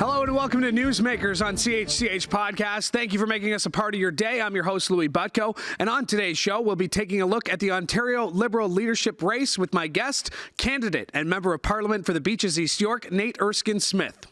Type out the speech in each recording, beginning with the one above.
Hello and welcome to Newsmakers on CHCH Podcast. Thank you for making us a part of your day. I'm your host, Louie Butko, and on today's show, we'll be taking a look at the Ontario Liberal leadership race with my guest, candidate and member of Parliament for the Beaches East York, Nate Erskine-Smith.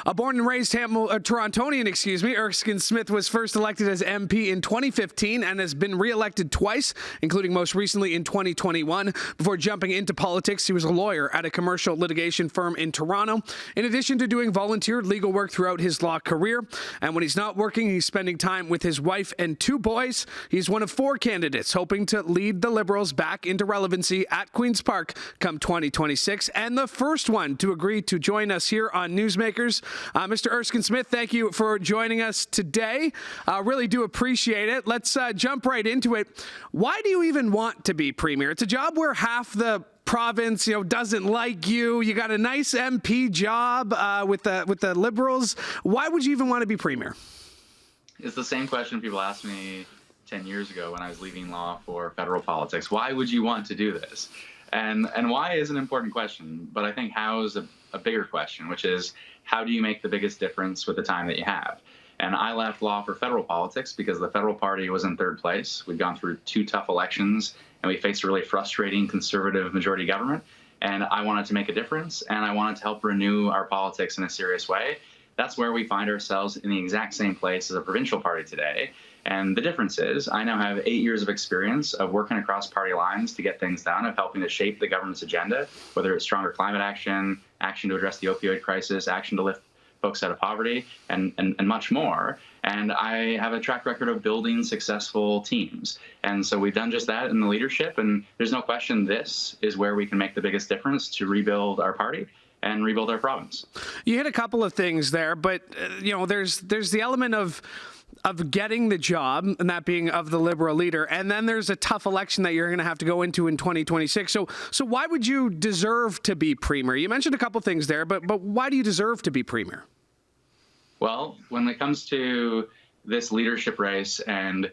A born and raised Torontonian, Erskine-Smith was first elected as MP in 2015 and has been re-elected twice, including most recently in 2021. Before jumping into politics, he was a lawyer at a commercial litigation firm in Toronto, in addition to doing volunteer legal work throughout his law career. And when he's not working, he's spending time with his wife and two boys. He's one of four candidates hoping to lead the Liberals back into relevancy at Queen's Park come 2026, and the first one to agree to join us here on Newsmakers. Mr. Erskine-Smith, thank you for joining us today. Really do appreciate it. Let's jump right into it. Why do you even want to be Premier? It's a job where half the province, doesn't like you. You got a nice MP job with the Liberals. Why would you even want to be Premier? It's the same question people asked me 10 years ago when I was leaving law for federal politics. Why would you want to do this? And why is an important question, but I think how is a bigger question, which is how do you make the biggest difference with the time that you have? And I left law for federal politics because the federal party was in third place. We'd gone through two tough elections, and we faced a really frustrating conservative majority government. And I wanted to make a difference, and I wanted to help renew our politics in a serious way. That's where we find ourselves in the exact same place as a provincial party today. And the difference is I now have 8 years of experience of working across party lines to get things done, of helping to shape the government's agenda, whether it's stronger climate action, action to address the opioid crisis, action to lift folks out of poverty, and much more. And I have a track record of building successful teams. And so we've done just that in the leadership. And there's no question this is where we can make the biggest difference to rebuild our party and rebuild our province. You hit a couple of things there, but there's the element of getting the job, and that being of the Liberal leader, and then there's a tough election that you're going to have to go into in 2026. So why would you deserve to be Premier? You mentioned a couple things there, but why do you deserve to be Premier? Well, when it comes to this leadership race and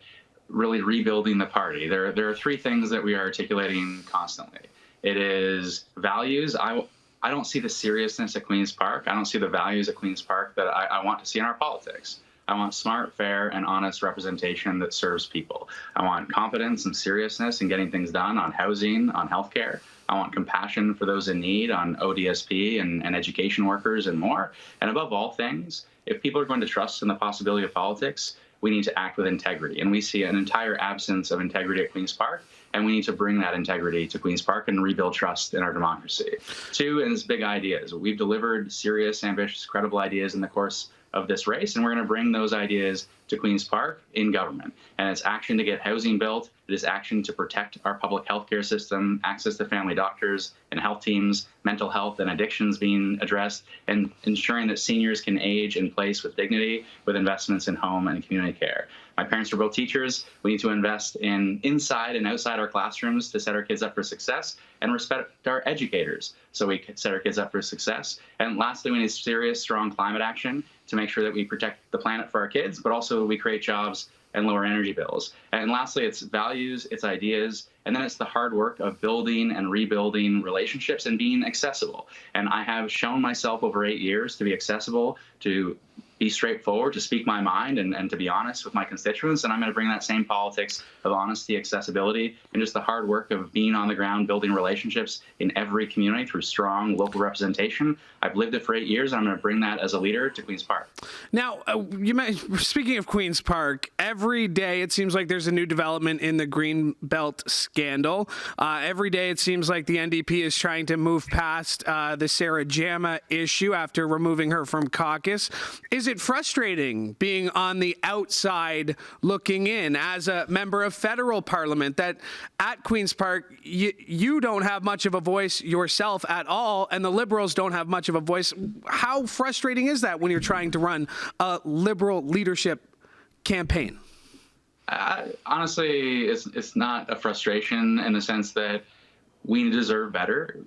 really rebuilding the party, there are three things that we are articulating constantly. It is values. I don't see the seriousness at Queen's Park. I don't see the values at Queen's Park that I want to see in our politics. I want smart, fair, and honest representation that serves people. I want competence and seriousness in getting things done on housing, on healthcare. I want compassion for those in need on ODSP and education workers and more. And above all things, if people are going to trust in the possibility of politics, we need to act with integrity. And we see an entire absence of integrity at Queen's Park, and we need to bring that integrity to Queen's Park and rebuild trust in our democracy. Two is big ideas. We've delivered serious, ambitious, credible ideas in the course of this race, and we're going to bring those ideas to Queen's Park in government. And it's action to get housing built. It is action to protect our public healthcare system, access to family doctors and health teams, mental health and addictions being addressed, and ensuring that seniors can age in place with dignity with investments in home and community care. My parents are both teachers. We need to invest in inside and outside our classrooms to set our kids up for success, and respect our educators so we can set our kids up for success. And lastly, we need serious, strong climate action to make sure that we protect the planet for our kids, but also we create jobs and lower energy bills. And lastly, it's values, it's ideas, and then it's the hard work of building and rebuilding relationships and being accessible. And I have shown myself over 8 years to be accessible, to be straightforward, to speak my mind, and to be honest with my constituents. And I'm going to bring that same politics of honesty, accessibility, and just the hard work of being on the ground, building relationships in every community through strong local representation. I've lived it for 8 years, and I'm going to bring that as a leader to Queen's Park. Now, speaking of Queen's Park, every day it seems like there's a new development in the Greenbelt scandal. Every day it seems like the NDP is trying to move past the Sarah Jama issue after removing her from caucus. Is it frustrating being on the outside looking in as a member of federal parliament that at Queen's Park, you don't have much of a voice yourself at all, and the Liberals don't have much of a voice? How frustrating is that when you're trying to run a Liberal leadership campaign? Honestly, it's not a frustration in the sense that we deserve better.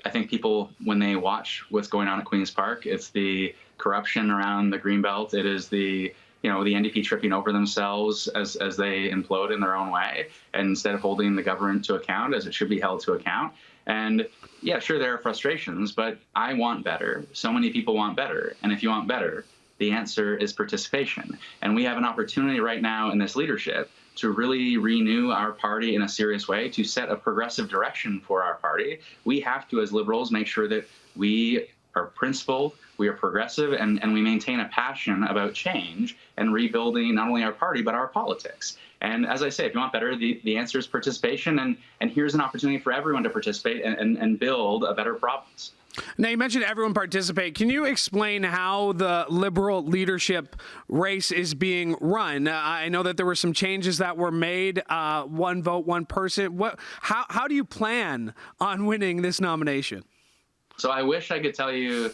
I think people, when they watch what's going on at Queen's Park, it's the corruption around the Greenbelt. It is the the NDP tripping over themselves as they implode in their own way, and instead of holding the government to account as it should be held to account. And yeah, sure, there are frustrations, but I want better. So many people want better. And if you want better, the answer is participation. And we have an opportunity right now in this leadership to really renew our party in a serious way, to set a progressive direction for our party. We have to, as Liberals, make sure that we are principled, we are progressive, and we maintain a passion about change and rebuilding not only our party, but our politics. And as I say, if you want better, the answer is participation. And here's an opportunity for everyone to participate and build a better province. Now, you mentioned everyone participate. Can you explain how the Liberal leadership race is being run? I know that there were some changes that were made, one vote, one person. How do you plan on winning this nomination? So I wish I could tell you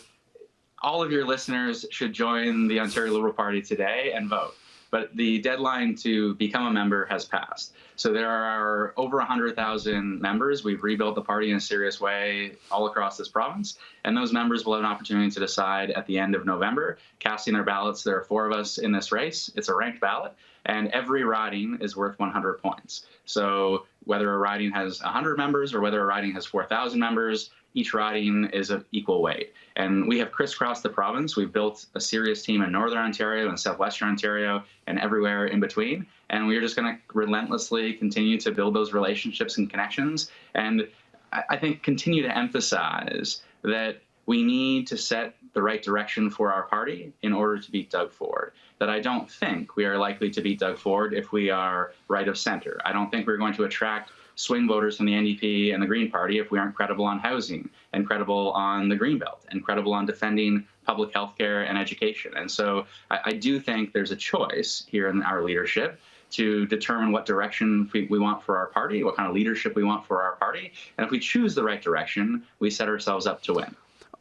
all of your listeners should join the Ontario Liberal Party today and vote. But the deadline to become a member has passed. So there are over 100,000 members. We've rebuilt the party in a serious way all across this province. And those members will have an opportunity to decide at the end of November, casting their ballots. There are 4 of us in this race. It's a ranked ballot. And every riding is worth 100 points. So whether a riding has 100 members or whether a riding has 4,000 members, each riding is of equal weight. And we have crisscrossed the province. We've built a serious team in Northern Ontario and Southwestern Ontario and everywhere in between. And we're just going to relentlessly continue to build those relationships and connections. And I think continue to emphasize that we need to set the right direction for our party in order to beat Doug Ford. That I don't think we are likely to beat Doug Ford if we are right of center. I don't think we're going to attract swing voters from the NDP and the Green Party if we aren't credible on housing and credible on the Greenbelt and credible on defending public health care and education. And so I do think there's a choice here in our leadership to determine what direction we want for our party, what kind of leadership we want for our party. And if we choose the right direction, we set ourselves up to win.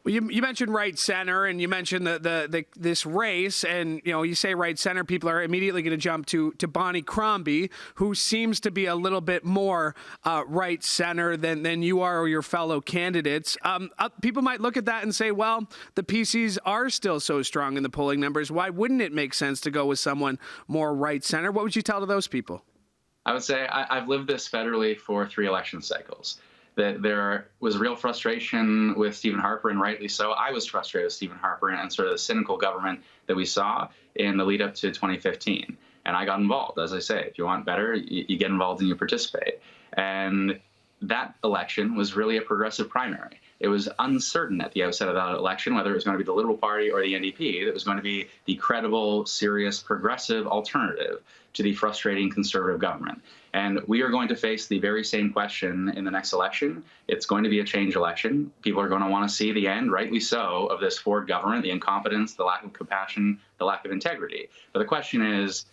You mentioned right center, and you mentioned this race, and you say right center, people are immediately going to jump to Bonnie Crombie, who seems to be a little bit more right center than you are or your fellow candidates. People might look at that and say, well, the PCs are still so strong in the polling numbers. Why wouldn't it make sense to go with someone more right center? What would you tell to those people? I would say I've lived this federally for 3 election cycles. That there was real frustration with Stephen Harper, and rightly so. I was frustrated with Stephen Harper and sort of the cynical government that we saw in the lead up to 2015. And I got involved. As I say, if you want better, you get involved and you participate. And that election was really a progressive primary. It was uncertain at the outset of that election whether it was going to be the Liberal Party or the NDP that was going to be the credible, serious, progressive alternative to the frustrating Conservative government. And we are going to face the very same question in the next election. It's going to be a change election. People are going to want to see the end, rightly so, of this Ford government, the incompetence, the lack of compassion, the lack of integrity. But the question is,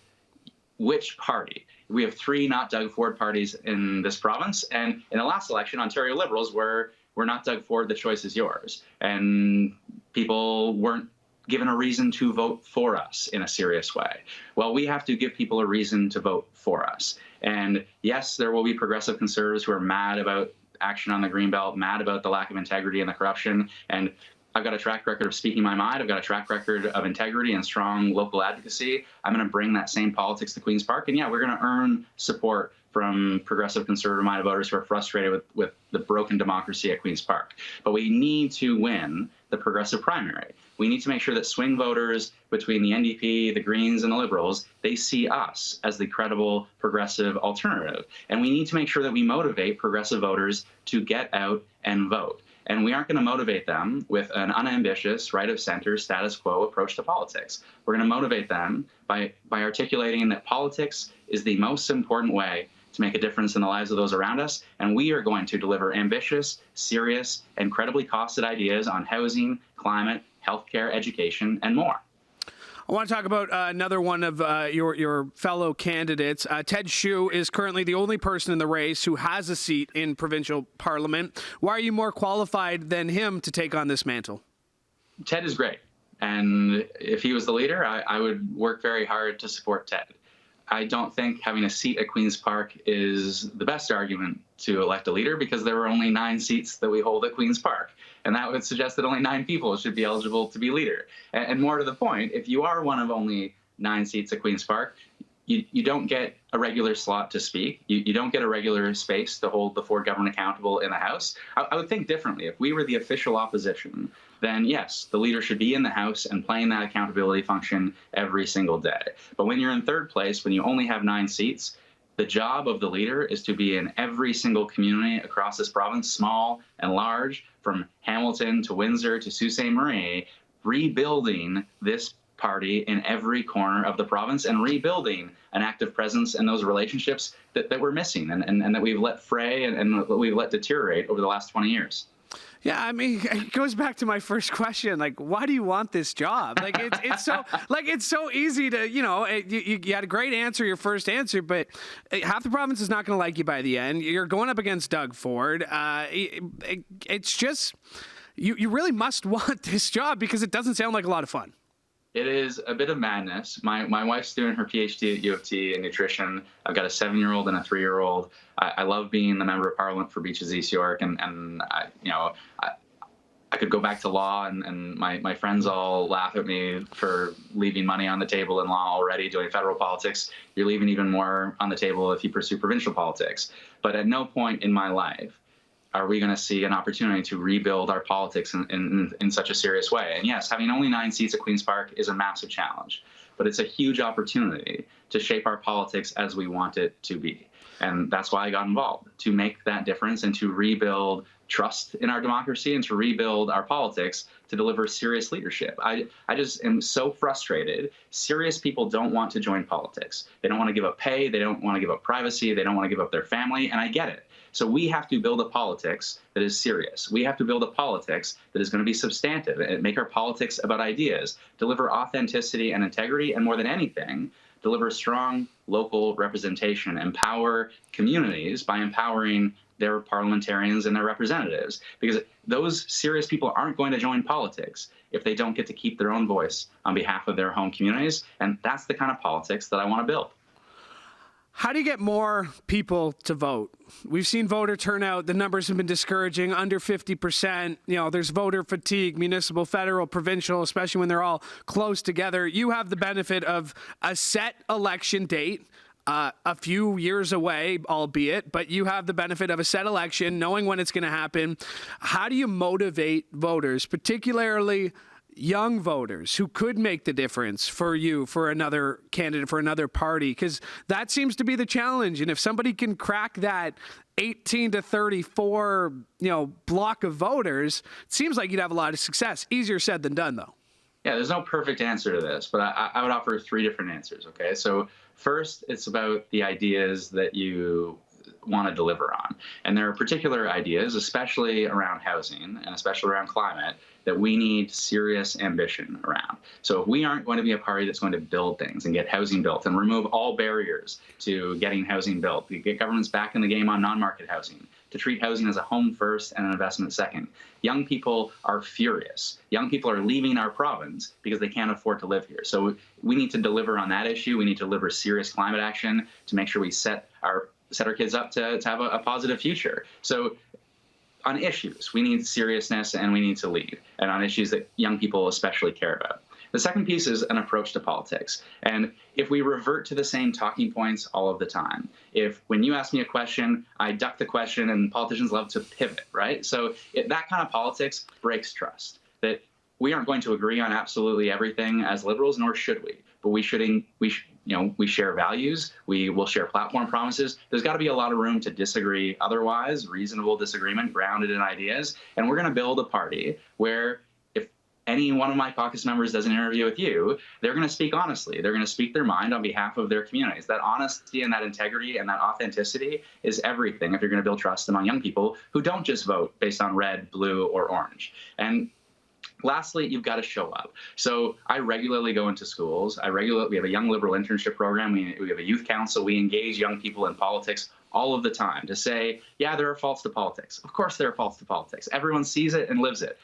which party? We have 3 not Doug Ford parties in this province. And in the last election, Ontario Liberals were not Doug Ford, the choice is yours. And people weren't given a reason to vote for us in a serious way. Well, we have to give people a reason to vote for us. And yes, there will be progressive Conservatives who are mad about action on the Greenbelt, mad about the lack of integrity and the corruption. And I've got a track record of speaking my mind. I've got a track record of integrity and strong local advocacy. I'm going to bring that same politics to Queen's Park. And yeah, we're going to earn support from progressive Conservative-minded voters who are frustrated with the broken democracy at Queen's Park. But we need to win the progressive primary. We need to make sure that swing voters between the NDP, the Greens, and the Liberals, they see us as the credible progressive alternative. And we need to make sure that we motivate progressive voters to get out and vote. And we aren't going to motivate them with an unambitious, right-of-center, status quo approach to politics. We're going to motivate them by articulating that politics is the most important way to make a difference in the lives of those around us. And we are going to deliver ambitious, serious, and credibly costed ideas on housing, climate, healthcare, education, and more. I want to talk about another one of your fellow candidates. Ted Hsu is currently the only person in the race who has a seat in provincial parliament. Why are you more qualified than him to take on this mantle? Ted is great. And if he was the leader, I would work very hard to support Ted. I don't think having a seat at Queen's Park is the best argument to elect a leader because there are only 9 seats that we hold at Queen's Park. And that would suggest that only 9 people should be eligible to be leader. And more to the point, if you are one of only 9 seats at Queen's Park, you don't get a regular slot to speak. You don't get a regular space to hold the 4 government accountable in the House. I would think differently. If we were the official opposition, then yes, the leader should be in the House and playing that accountability function every single day. But when you're in third place, when you only have 9 seats, the job of the leader is to be in every single community across this province, small and large, from Hamilton to Windsor to Sault Ste. Marie, rebuilding this party in every corner of the province and rebuilding an active presence in those relationships that we're missing and that we've let fray and that we've let deteriorate over the last 20 years. Yeah, I mean, it goes back to my first question. Like, why do you want this job? Like, it's so easy to, you had a great answer, your first answer, but half the province is not going to like you by the end. You're going up against Doug Ford. It's just, you really must want this job because it doesn't sound like a lot of fun. It is a bit of madness. My wife's doing her PhD at U of T in nutrition. I've got a 7-year-old and a 3-year-old. I love being the member of parliament for Beaches East York, and I could go back to law, and my friends all laugh at me for leaving money on the table in law already, doing federal politics. You're leaving even more on the table if you pursue provincial politics. But at no point in my life are we going to see an opportunity to rebuild our politics in such a serious way? And yes, having only 9 seats at Queen's Park is a massive challenge, but it's a huge opportunity to shape our politics as we want it to be. And that's why I got involved, to make that difference and to rebuild trust in our democracy and to rebuild our politics to deliver serious leadership. I just am so frustrated. Serious people don't want to join politics. They don't want to give up pay. They don't want to give up privacy. They don't want to give up their family. And I get it. So we have to build a politics that is serious. We have to build a politics that is going to be substantive and make our politics about ideas, deliver authenticity and integrity, and more than anything, deliver strong local representation, empower communities by empowering their parliamentarians and their representatives. Because those serious people aren't going to join politics if they don't get to keep their own voice on behalf of their home communities. And that's the kind of politics that I want to build. How do you get more people to vote? We've seen voter turnout. The numbers have been discouraging, under 50%. There's voter fatigue, municipal, federal, provincial, especially when they're all close together. You have the benefit of a set election date, a few years away, albeit, but you have the benefit of a set election, knowing when it's going to happen. How do you motivate voters, particularly young voters who could make the difference for you, for another candidate, for another party? Because that seems to be the challenge. And if somebody can crack that 18 to 34, block of voters, it seems like you'd have a lot of success. Easier said than done, though. Yeah, there's no perfect answer to this, but I would offer 3 different answers, okay? So first, it's about the ideas that you want to deliver on. And there are particular ideas, especially around housing and especially around climate, that we need serious ambition around. So if we aren't going to be a party that's going to build things and get housing built and remove all barriers to getting housing built, we get governments back in the game on non-market housing, to treat housing as a home first and an investment second. Young people are furious. Young people are leaving our province because they can't afford to live here. So we need to deliver on that issue. We need to deliver serious climate action to make sure we set our kids up to have a positive future. So on issues, we need seriousness and we need to lead, and on issues that young people especially care about. The second piece is an approach to politics. And if we revert to the same talking points all of the time, if when you ask me a question, I duck the question, and politicians love to pivot, right? So that kind of politics breaks trust, that we aren't going to agree on absolutely everything as liberals, nor should we. But we share values. We will share platform promises. There's got to be a lot of room to disagree otherwise, reasonable disagreement grounded in ideas. And we're going to build a party where if any one of my caucus members does an interview with you, they're going to speak honestly. They're going to speak their mind on behalf of their communities. That honesty and that integrity and that authenticity is everything if you're going to build trust among young people who don't just vote based on red, blue, or orange. And lastly, you've got to show up. So I regularly go into schools. We have a young liberal internship program. We have a youth council. We engage young people in politics all of the time to say, yeah, there are faults to politics. Of course there are faults to politics. Everyone sees it and lives it.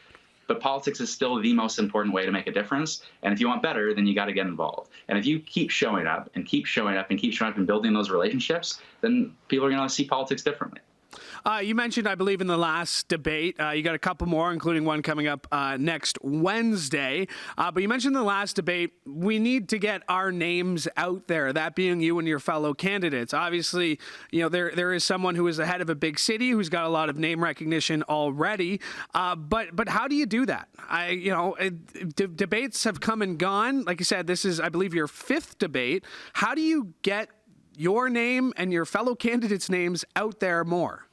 But politics is still the most important way to make a difference. And if you want better, then you got to get involved. And if you keep showing up and keep showing up and keep showing up and building those relationships, then people are going to see politics differently. You mentioned, I believe, in the last debate, you got a couple more, including one coming up next Wednesday. But you mentioned in the last debate, we need to get our names out there, that being you and your fellow candidates. Obviously, there is someone who is the head of a big city who's got a lot of name recognition already. But how do you do that? Debates have come and gone. Like you said, this is, I believe, your fifth debate. How do you get your name and your fellow candidates' names out there more?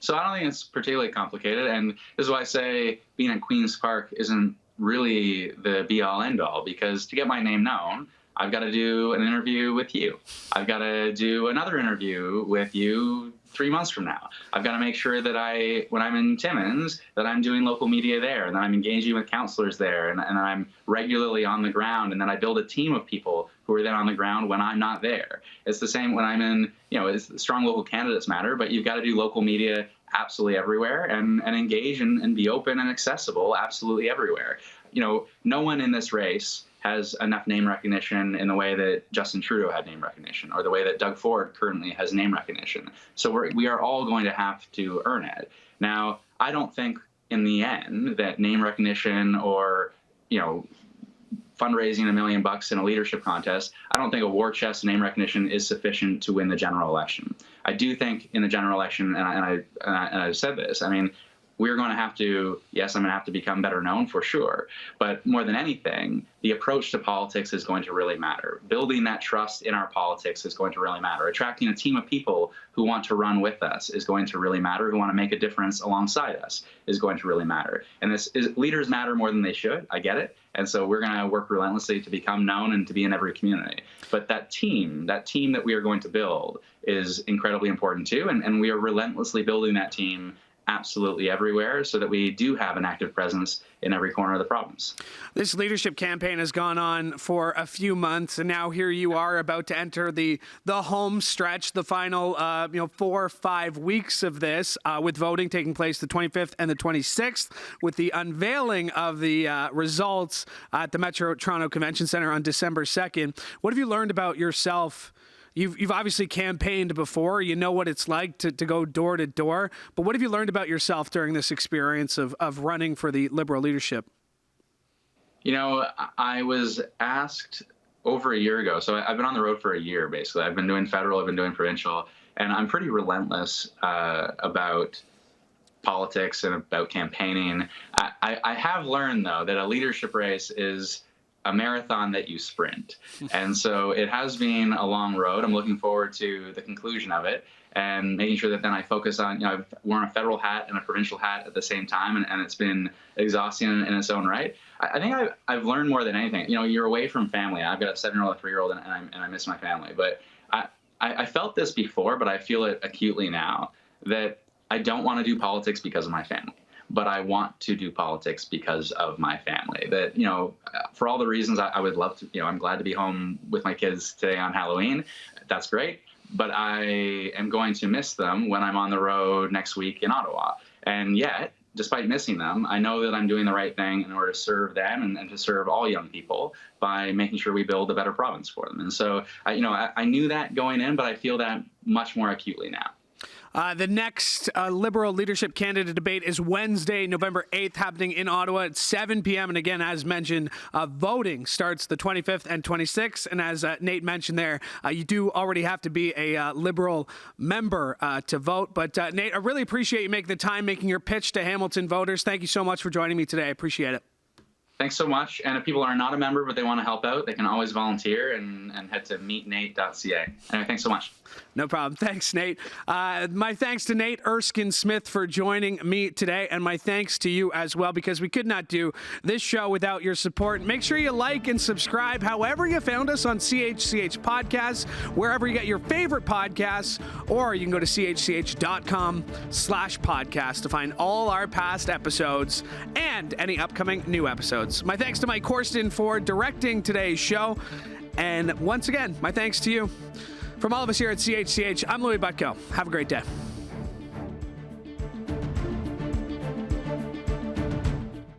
So I don't think it's particularly complicated, and this is why I say being at Queen's Park isn't really the be-all, end-all, because to get my name known, I've got to do an interview with you. I've got to do another interview with you 3 months from now. I've got to make sure that when I'm in Timmins, that I'm doing local media there, and that I'm engaging with counselors there, and I'm regularly on the ground, and then I build a team of people who are then on the ground when I'm not there. It's the same when I'm in, strong local candidates matter, but you've got to do local media absolutely everywhere and engage and be open and accessible absolutely everywhere. No one in this race has enough name recognition in the way that Justin Trudeau had name recognition, or the way that Doug Ford currently has name recognition. So we are all going to have to earn it. Now, I don't think in the end that name recognition or, fundraising $1 million in a leadership contest, I don't think a war chest name recognition is sufficient to win the general election. I do think in the general election, and I've said this, we're going to have to, yes, I'm going to have to become better known for sure. But more than anything, the approach to politics is going to really matter. Building that trust in our politics is going to really matter. Attracting a team of people who want to run with us is going to really matter, who want to make a difference alongside us is going to really matter. And leaders matter more than they should. I get it. And so we're going to work relentlessly to become known and to be in every community. But that team that we are going to build is incredibly important too. And we are relentlessly building that team absolutely everywhere so that we do have an active presence in every corner of the province. This leadership campaign has gone on for a few months, and now here you are about to enter the home stretch, the final 4 or 5 weeks of this, with voting taking place the 25th and the 26th, with the unveiling of the results at the Metro Toronto Convention Centre on December 2nd. What have you learned about yourself? You've obviously campaigned before. You know what it's like to go door to door. But what have you learned about yourself during this experience of running for the Liberal leadership? I was asked over a year ago. So I've been on the road for a year, basically. I've been doing federal, I've been doing provincial. And I'm pretty relentless about politics and about campaigning. I have learned, though, that a leadership race is a marathon that you sprint. And so it has been a long road. I'm looking forward to the conclusion of it and making sure that then I focus on, I've worn a federal hat and a provincial hat at the same time, and it's been exhausting in its own right. I think I've learned more than anything. You're away from family. I've got a 7-year-old, a 3-year-old, and I miss my family. But I felt this before, but I feel it acutely now, that I don't want to do politics because of my family. But I want to do politics because of my family. That, for all the reasons I would love to, I'm glad to be home with my kids today on Halloween. That's great. But I am going to miss them when I'm on the road next week in Ottawa. And yet, despite missing them, I know that I'm doing the right thing in order to serve them and to serve all young people by making sure we build a better province for them. And so, I knew that going in, but I feel that much more acutely now. The next Liberal leadership candidate debate is Wednesday, November 8th, happening in Ottawa at 7 p.m. And again, as mentioned, voting starts the 25th and 26th. And as Nate mentioned there, you do already have to be a Liberal member to vote. But Nate, I really appreciate you making the time, making your pitch to Hamilton voters. Thank you so much for joining me today. I appreciate it. Thanks so much. And if people are not a member but they want to help out, they can always volunteer and head to meetnate.ca. Anyway, thanks so much. No problem. Thanks, Nate. My thanks to Nate Erskine-Smith for joining me today, and my thanks to you as well, because we could not do this show without your support. Make sure you like and subscribe however you found us on CHCH Podcasts, wherever you get your favorite podcasts, or you can go to chch.com/podcast to find all our past episodes and any upcoming new episodes. My thanks to Mike Corsten for directing today's show. And once again, my thanks to you. From all of us here at CHCH, I'm Louie Butko. Have a great day.